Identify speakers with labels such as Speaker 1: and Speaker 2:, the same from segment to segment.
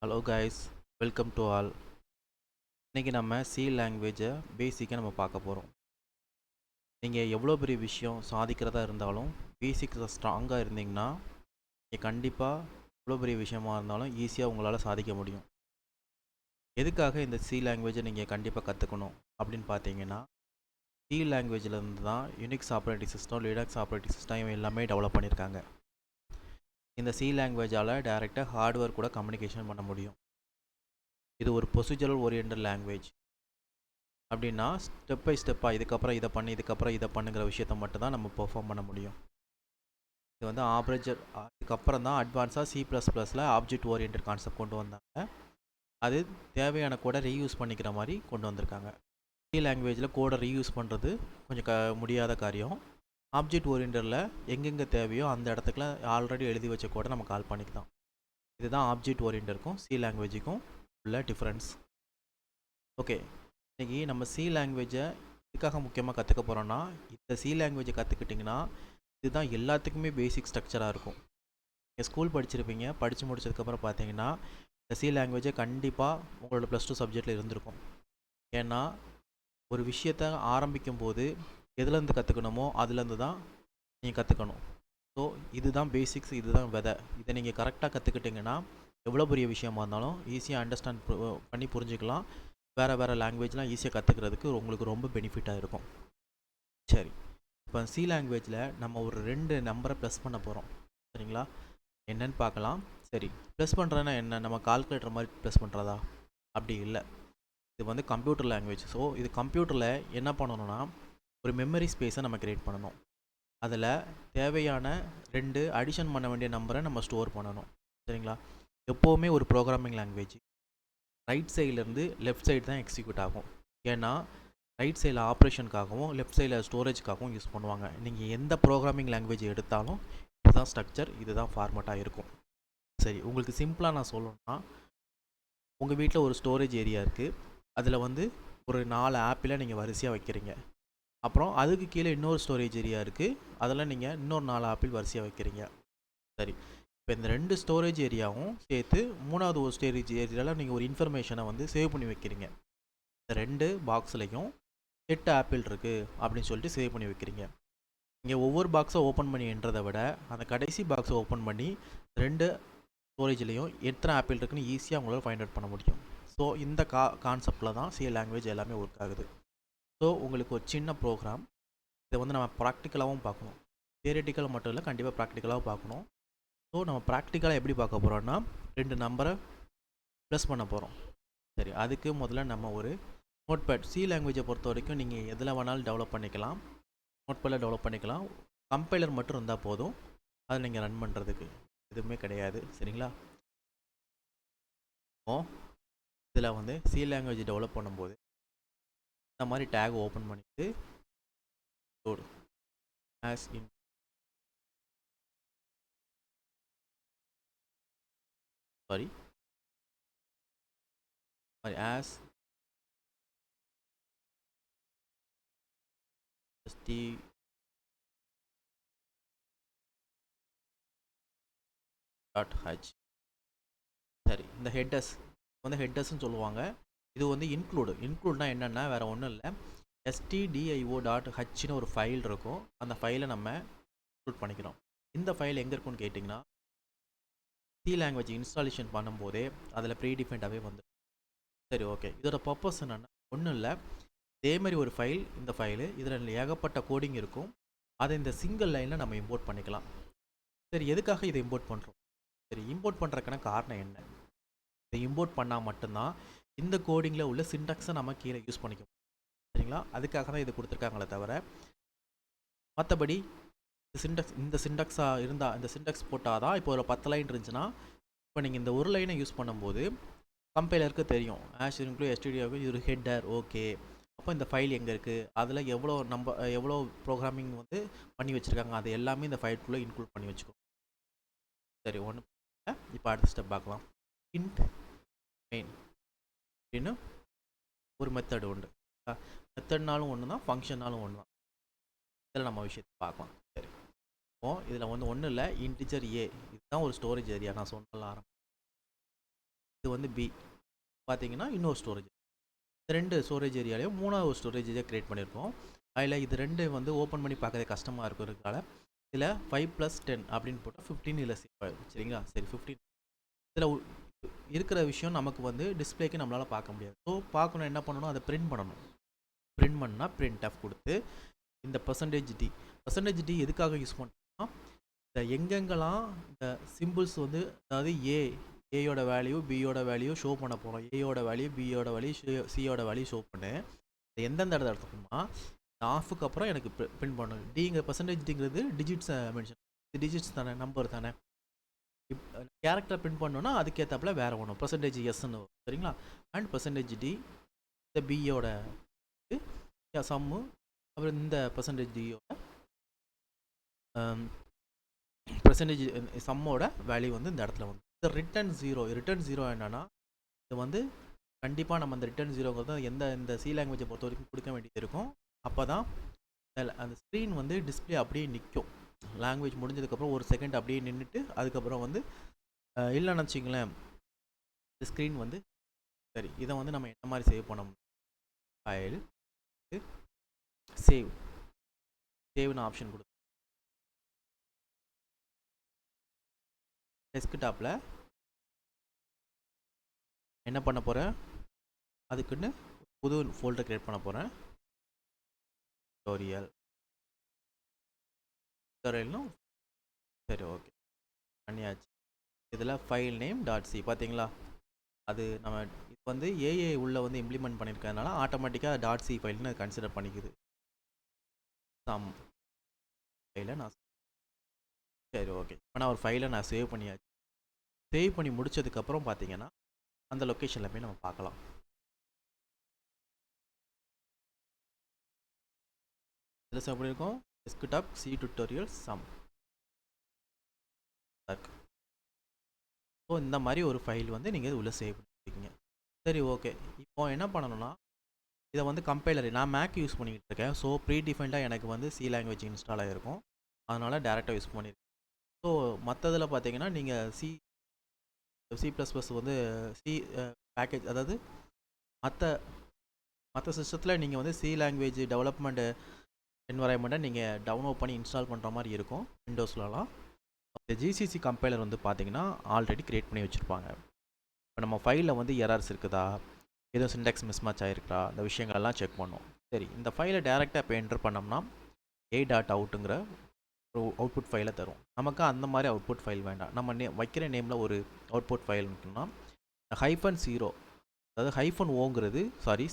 Speaker 1: Hello guys, welcome to all. இன்றைக்கி நம்ம C லாங்குவேஜை பேசிக்காக நம்ம பார்க்க போகிறோம். நீங்கள் எவ்வளோ பெரிய விஷயம் சாதிக்கிறதா இருந்தாலும் பேசிக்ஸில் ஸ்ட்ராங்காக இருந்தீங்கன்னா நீங்கள் கண்டிப்பாக எவ்வளோ பெரிய விஷயமா இருந்தாலும் ஈஸியாக உங்களால் சாதிக்க முடியும். எதுக்காக இந்த சி லாங்குவேஜை நீங்கள் கண்டிப்பாக கற்றுக்கணும் அப்படின்னு பார்த்தீங்கன்னா, சி லாங்குவேஜிலேருந்து தான் Unix operating system, Linux operating system இவன் எல்லாமே டெவலப் பண்ணியிருக்காங்க. இந்த சி லாங்குவேஜால் டைரெக்டாக ஹார்ட்வேர் கூட கம்யூனிகேஷன் பண்ண முடியும். இது ஒரு ப்ரொசீஜரல் ஓரியன்டட் லாங்குவேஜ். அப்படின்னா ஸ்டெப் பை ஸ்டெப்பாக இதுக்கப்புறம் இதை பண்ணு, இதுக்கப்புறம் இதை பண்ணுங்கிற விஷயத்த மட்டும் தான் நம்ம பெர்ஃபார்ம் பண்ண முடியும். இது வந்து இதுக்கப்புறம் தான் அட்வான்ஸாக C++ல் ஆப்ஜெக்ட் ஓரியன்டட் கான்செப்ட் கொண்டு வந்தாங்க. அது தேவையான கோடை ரீயூஸ் பண்ணிக்கிற மாதிரி கொண்டு வந்திருக்காங்க. சி லாங்குவேஜில் கோடை ரீயூஸ் பண்ணுறது கொஞ்சம் முடியாத காரியம். ஆப்ஜெக்ட் ஓரியன்டரில் எங்கெங்கே தேவையோ அந்த இடத்துக்குலாம் ஆல்ரெடி எழுதி வச்ச கோடை நம்ம கால் பண்ணிக்கலாம். இதுதான் ஆப்ஜெக்ட் ஓரியன்டருக்கும் சி லாங்குவேஜுக்கும் உள்ள டிஃப்ரென்ஸ். ஓகே, இன்றைக்கி நம்ம சி லாங்குவேஜை இதுக்காக முக்கியமாக கற்றுக்க போகிறோன்னா, இந்த சி லாங்குவேஜை கற்றுக்கிட்டிங்கன்னா இதுதான் எல்லாத்துக்குமே பேசிக் ஸ்ட்ரக்சராக இருக்கும். நீங்கள் ஸ்கூல் படிச்சிருப்பீங்க, படித்து முடிச்சதுக்கப்புறம் பார்த்தீங்கன்னா இந்த சி லாங்குவேஜை கண்டிப்பாக உங்களோட +2 சப்ஜெக்டில் இருந்திருக்கும். ஏன்னா ஒரு விஷயத்தை ஆரம்பிக்கும் போது எதுலேருந்து கற்றுக்கணுமோ அதுலேருந்து தான் நீங்கள் கற்றுக்கணும். ஸோ இதுதான் பேசிக்ஸ், இதுதான் விதை. இதை நீங்கள் கரெக்டாக கற்றுக்கிட்டிங்கன்னா எவ்வளோ பெரிய விஷயமா இருந்தாலும் ஈஸியாக அண்டர்ஸ்டாண்ட் பண்ணி புரிஞ்சுக்கலாம். வேறு லாங்குவேஜ்லாம் ஈஸியாக கற்றுக்கிறதுக்கு உங்களுக்கு ரொம்ப பெனிஃபிட்டாக இருக்கும். சரி, இப்போ சி லாங்குவேஜில் நம்ம ஒரு 2 நம்பரை ப்ளஸ் பண்ண போகிறோம். சரிங்களா, என்னன்னு பார்க்கலாம். சரி, ப்ளஸ் பண்ணுறதுன்னா என்ன? நம்ம கால்குலேட்டர் மாதிரி ப்ளஸ் பண்ணுறதா? அப்படி இல்லை. இது வந்து கம்ப்யூட்டர் லாங்குவேஜ். ஸோ இது கம்ப்யூட்டரில் என்ன பண்ணணும்னா ஒரு மெமரி ஸ்பேஸை நம்ம க்ரியேட் பண்ணணும். அதில் தேவையான 2 அடிஷன் பண்ண வேண்டிய நம்பரை நம்ம ஸ்டோர் பண்ணணும். சரிங்களா, எப்போவுமே ஒரு ப்ரோக்ராமிங் லாங்குவேஜ் ரைட் சைட்லேருந்து லெஃப்ட் சைடு தான் எக்ஸிக்யூட் ஆகும். ஏன்னா ரைட் சைடில் ஆப்ரேஷனுக்காகவும் லெஃப்ட் சைடில் ஸ்டோரேஜ்க்காகவும் யூஸ் பண்ணுவாங்க. நீங்கள் எந்த ப்ரோக்ராமிங் லாங்குவேஜ் எடுத்தாலும் இதுதான் ஸ்ட்ரக்சர், இதுதான் ஃபார்மேட்டாக இருக்கும். சரி, உங்களுக்கு சிம்பிளாக நான் சொல்லணும்னா, உங்கள் வீட்டில் ஒரு ஸ்டோரேஜ் ஏரியா இருக்குது. அதில் வந்து ஒரு 4 ஆப்பிளை நீங்கள் வரிசையாக வைக்கிறீங்க. அப்புறம் அதுக்கு கீழே இன்னொரு ஸ்டோரேஜ் ஏரியா இருக்குது, அதில் நீங்கள் இன்னொரு 4 ஆப்பிள் வரிசையாக வைக்கிறீங்க. சரி, இப்போ இந்த 2 ஸ்டோரேஜ் ஏரியாவும் சேர்த்து 3வது ஒரு ஸ்டோரேஜ் ஏரியாவில் நீங்கள் ஒரு இன்ஃபர்மேஷனை வந்து சேவ் பண்ணி வைக்கிறீங்க. இந்த 2 பாக்ஸ்லையும் 8 ஆப்பிள் இருக்குது அப்படின்னு சொல்லிட்டு சேவ் பண்ணி வைக்கிறீங்க. இங்கே ஒவ்வொரு பாக்ஸை ஓப்பன் பண்ணி என்றதை விட அந்த கடைசி பாக்ஸை ஓப்பன் பண்ணி 2 ஸ்டோரேஜ்லேயும் எத்தனை ஆப்பிள் இருக்குன்னு ஈஸியாக உங்களால் ஃபைண்ட் அவுட் பண்ண முடியும். ஸோ இந்த கான்செப்டில் தான் சி லாங்குவேஜ் எல்லாமே ஒர்க் ஆகுது. ஸோ உங்களுக்கு ஒரு சின்ன ப்ரோக்ராம், இதை வந்து நம்ம ப்ராக்டிக்கலாகவும் பார்க்கணும். தியரிட்டிக்கல் மட்டும் இல்லை, கண்டிப்பாக ப்ராக்டிக்கலாகவும் பார்க்கணும். ஸோ நம்ம ப்ராக்டிக்கலாக எப்படி பார்க்க போகிறோன்னா 2 நம்பரை ப்ளஸ் பண்ண போகிறோம். சரி, அதுக்கு முதல்ல நம்ம ஒரு நோட்பேட், சி லாங்குவேஜை பொறுத்த வரைக்கும் நீங்கள் எதில் வேணாலும் டெவலப் பண்ணிக்கலாம். நோட்பேடில் டெவலப் பண்ணிக்கலாம். கம்பைலர் மட்டும் இருந்தால் போதும், அதை நீங்கள் ரன் பண்ணுறதுக்கு எதுவுமே கிடையாது. சரிங்களா, இதில் வந்து சி லாங்குவேஜ் டெவலப் பண்ணும்போது இந்த மாதிரி டேக் ஓப்பன் பண்ணிவிட்டு ஆஸ் இன் சாரி ஆஸ் டி .h. சரி, இந்த ஹெட்டர்ஸ் வந்து ஹெட்டர்ஸ்ன்னு சொல்லுவாங்க. இது வந்து இன்க்ளூட்னா என்னென்னா வேறு ஒன்றும் இல்லை, stdio.hன்னு ஒரு ஃபைல் இருக்கும். அந்த ஃபைலை நம்ம இன்க்ளூட் பண்ணிக்கிறோம். இந்த ஃபைல் எங்கே இருக்குன்னு கேட்டிங்கன்னா சி லாங்குவேஜ் இன்ஸ்டாலேஷன் பண்ணும்போதே அதில் ப்ரீ டிஃபைன்டாகவே வந்துடும். சரி, ஓகே, இதோட பர்பஸ் என்னென்னா ஒன்றும் இல்லை, இதேமாதிரி ஒரு ஃபைல், இந்த ஃபைலு இதில் ஏகப்பட்ட கோடிங் இருக்கும். அதை இந்த சிங்கிள் லைனில் நம்ம இம்போர்ட் பண்ணிக்கலாம். சரி, எதுக்காக இதை இம்போர்ட் பண்ணுறோம்? சரி, இம்போர்ட் பண்ணுறதுக்கான காரணம் என்ன? இதை இம்போர்ட் பண்ணால் மட்டும்தான் இந்த கோடிங்கில் உள்ள சின்டாக்ஸை நம்ம கீழே யூஸ் பண்ணிக்கணும். சரிங்களா, அதுக்காக தான் இது கொடுத்துருக்காங்களே தவிர மற்றபடி இந்த சின்டாக்ஸாக இருந்தால், இந்த சின்டாக்ஸ் போட்டால் தான் இப்போ ஒரு 10 லைன் இருந்துச்சுன்னா இப்போ நீங்கள் இந்த ஒரு லைனை யூஸ் பண்ணும்போது கம்பைலருக்கு தெரியும் ஆஷ் இன்க்ளூட் stdio இது ஒரு ஹெட்டர். ஓகே, அப்போ இந்த ஃபைல் எங்கே இருக்குது, அதில் எவ்வளோ ப்ரோக்ராமிங் வந்து பண்ணி வச்சுருக்காங்க, அது எல்லாமே இந்த ஃபைல்குள்ளே இன்க்ளூட் பண்ணி வச்சுக்கோம். சரி, ஒன்று இப்போ அடுத்த ஸ்டெப் பார்க்கலாம். இன்ட் மெயின் அப்படின்னு ஒரு மெத்தட் உண்டு. மெத்தட்னாலும் ஒன்று தான், ஃபங்க்ஷன்னாலும் ஒன்று தான். இதில் நம்ம விஷயத்தை பார்க்கலாம். சரி, இப்போ இதில் வந்து ஒன்றும் இல்லை, இன்டிஜர் ஏ, இதுதான் ஒரு ஸ்டோரேஜ் ஏரியா. நான் சொன்னல இது வந்து பி பார்த்தீங்கன்னா இன்னொரு ஸ்டோரேஜ். இந்த 2 ஸ்டோரேஜ் ஏரியாலையும் 3வது ஒரு ஸ்டோரேஜ் ஏரியா க்ரியேட் பண்ணியிருக்கோம். அதில் இது 2 வந்து ஓப்பன் பண்ணி பார்க்கறது கஷ்டமாக இருக்கிறதுனால இதில் 5 + 10 அப்படின்னு போட்டால் 15 இதில் சேவ் ஆகிடும். சரிங்களா? சரி 15 இதில் இருக்கிற விஷயம் நமக்கு வந்து டிஸ்பிளேக்கு நம்மளால் பார்க்க முடியாது. ஸோ பார்க்கணும் என்ன பண்ணணும், அதை பிரிண்ட் பண்ணணும். பிரிண்ட் பண்ணால் பிரிண்ட் ஆஃப் கொடுத்து இந்த பர்சன்டேஜ் டி எதுக்காக யூஸ் பண்ணுறோம்னா, இந்த எங்கெங்கெல்லாம் இந்த சிம்பிள்ஸ் வந்து அதாவது ஏயோட வேல்யூ பியோட வேல்யூ ஷோ பண்ண போகிறோம், ஏயோட வேல்யூ பியோட வேல்யூ சியோட வேல்யூ ஷோ பண்ணு, எந்தெந்த இடத்துல எடுத்துக்கணுமா ஆஃபுக்கு அப்புறம் எனக்கு பிரிண்ட் பண்ணணும். டிங்கிற பர்சன்டேஜ்ங்கிறது டிஜிட்ஸ் மென்ஷன், டிஜிட்ஸ் தானே, நம்பர் தானே. கேரக்டர் பிரிண்ட் பண்ணோன்னா அதுக்கேற்றாப்புல வேறு ஒன்று பர்சன்டேஜ் எஸ்ன்னு வரும். சரிங்களா? அண்ட் பர்சன்டேஜ் டி இந்த பியோட சம்மு, அப்புறம் இந்த பர்சன்டேஜ் டியோட பர்சன்டேஜ் சம்மோட வேல்யூ வந்து இந்த இடத்துல வந்து இந்த ரிட்டன் ஜீரோ என்னன்னா, இது வந்து கண்டிப்பாக நம்ம அந்த ரிட்டன் ஜீரோங்கிறது இந்த சி லாங்குவேஜை பொறுத்த வரைக்கும் கொடுக்க வேண்டியது இருக்கும். அப்போ தான் அந்த ஸ்க்ரீன் வந்து டிஸ்பிளே அப்படியே நிற்கும். லாங்குவேஜ் முடிஞ்சதுக்கப்புறம் ஒரு செகண்ட் அப்படியே நின்றுட்டு அதுக்கப்புறம் வந்து இல்லைன்னு வச்சிங்களேன் இந்த ஸ்க்ரீன் வந்து சரி. இதை வந்து நம்ம என்ன மாதிரி சேவ் பண்ண முடியும், ஃபைல் சேவ்னு ஆப்ஷன் கொடுத்து டெஸ்க்டாப்பில் என்ன பண்ண போகிறேன், அதுக்குன்னு புது ஃபோல்டர் க்ரியேட் பண்ண போகிறேன். டுட்டோரியல்னும் சரி ஓகே பண்ணியாச்சு. இதில் ஃபைல் நேம் .c பார்த்தீங்களா, அது நம்ம இது வந்து ஏஏ உள்ளே வந்து இம்ப்ளிமெண்ட் பண்ணியிருக்கிறதுனால ஆட்டோமேட்டிக்காக .c ஃபைல்னு அது கன்சிடர் பண்ணிக்குது. சம் ஃபைலை நான் சரி ஓகே இப்போ நான் ஒரு ஃபைலை நான் சேவ் பண்ணியாச்சு. சேவ் பண்ணி முடிச்சதுக்கப்புறம் பார்த்தீங்கன்னா அந்த லொக்கேஷனில் போய் நம்ம பார்க்கலாம். இதில் சேவ் பண்ணியிருக்கோம் desktop C tutorial sum. So இந்த மாதிரி ஒரு ஃபைல் வந்து நீங்கள் உள்ளே சேவ் பண்ணியிருக்கீங்க. சரி ஓகே இப்போ என்ன பண்ணணும்னா, இதை வந்து கம்பைலர் நான் மேக் யூஸ் பண்ணிக்கிட்டு இருக்கேன். ஸோ ப்ரீ டிஃபைன்டாக எனக்கு வந்து சி லாங்குவேஜ் இன்ஸ்டால் ஆகிருக்கும், அதனால் டேரெக்டாக யூஸ் பண்ணியிருக்கேன். ஸோ மற்றதில் பார்த்தீங்கன்னா நீங்கள் C++ வந்து சி பேக்கேஜ், அதாவது மற்ற சிஸ்டத்தில் நீங்கள் வந்து சி லாங்குவேஜ் டெவலப்மெண்ட் என்வரான்மெண்ட்டை நீங்கள் டவுன்லோட் பண்ணி இன்ஸ்டால் பண்ணுற மாதிரி இருக்கும் விண்டோஸ்லலாம். இந்த ஜிசிசி கம்பைலர் வந்து பார்த்தீங்கன்னா ஆல்ரெடி க்ரியேட் பண்ணி வச்சுருப்பாங்க. இப்போ நம்ம ஃபைலில் வந்து எரர்ஸ் இருக்குதா, எதுவும் சின்டாக்ஸ் மிஸ்மேட்ச் ஆகிருக்கா, இந்த விஷயங்கள்லாம் செக் பண்ணோம். சரி இந்த ஃபைலை டேரெக்டாக இப்போ என்டர் பண்ணோம்னா a.outங்கிற ஒரு அவுட்புட் ஃபைலை தரும். நமக்கு அந்த மாதிரி அவுட்புட் ஃபைல் வேண்டாம். நம்ம வைக்கிற நேமில் ஒரு அவுட்புட் ஃபைல் இருக்குன்னா -0, அதாவது -ஓங்கிறது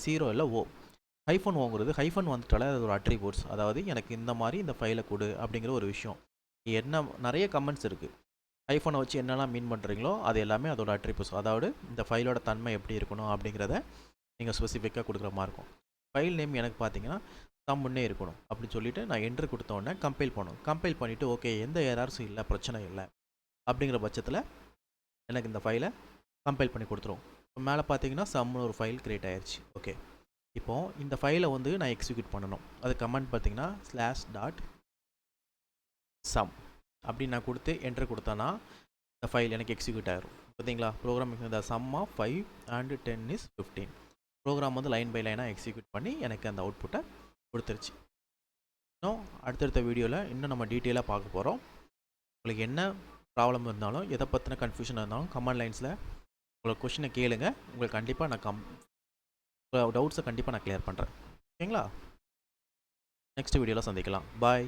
Speaker 1: ஜீரோ இல்லை ஓ, -ஓங்கிறது வந்துட்டாலே அது ஒரு அட்ரிபியூட்ஸ், அதாவது எனக்கு இந்த மாதிரி இந்த ஃபைலை கொடு அப்படிங்கிற ஒரு விஷயம். என்ன நிறைய கமெண்ட்ஸ் இருக்குது, ஹைஃபனை வச்சு என்னெல்லாம் மீன் பண்ணுறீங்களோ அது எல்லாமே அதோட அட்ரிபியூட்ஸ், அதாவது இந்த ஃபைலோட தன்மை எப்படி இருக்கணும் அப்படிங்கிறத நீங்கள் ஸ்பெசிஃபிக்காக கொடுக்குற மாதிரி இருக்கும். ஃபைல் நேம் எனக்கு பார்த்தீங்கன்னா முன்னே இருக்கணும் அப்படின்னு சொல்லிவிட்டு நான் என்ட்ரு கொடுத்தோடனே கம்பைல் பண்ணிவிட்டு ஓகே எந்த எரர்ஸும் இல்லை, பிரச்சனை இல்லை அப்படிங்கிற பட்சத்தில் எனக்கு இந்த ஃபைலை கம்பைல் பண்ணி கொடுத்துரும். மேலே பார்த்தீங்கன்னா சம்னு ஒரு ஃபைல் க்ரியேட் ஆயிடுச்சு. ஓகே இப்போது இந்த ஃபைலை வந்து நான் எக்ஸிக்யூட் பண்ணணும். அது கமெண்ட் பார்த்தீங்கன்னா /sum அப்படின்னு நான் கொடுத்து என்ட்ரு கொடுத்தேன்னா இந்த ஃபைல் எனக்கு எக்ஸிக்யூட் ஆகிரும். பார்த்தீங்களா, program the sum of 5 and 10 is 15. Program வந்து லைன் பை லைனாக எக்ஸிக்யூட் பண்ணி எனக்கு அந்த அவுட்புட்டை கொடுத்துருச்சு. இன்னும் அடுத்தடுத்த வீடியோவில் இன்னும் நம்ம டீட்டெயிலாக பார்க்க போகிறோம். உங்களுக்கு என்ன ப்ராப்ளம் இருந்தாலும், எதை பற்றின கன்ஃபியூஷன் இருந்தாலும் கமெண்ட் லைன்ஸில் உங்களை கொஷினை கேளுங்க. உங்களுக்கு கண்டிப்பாக நான் டவுட்ஸை கண்டிப்பாக நான் கிளியர் பண்ணுறேன். ஓகேங்களா? நெக்ஸ்ட் வீடியோவில் சந்திக்கலாம். பாய்.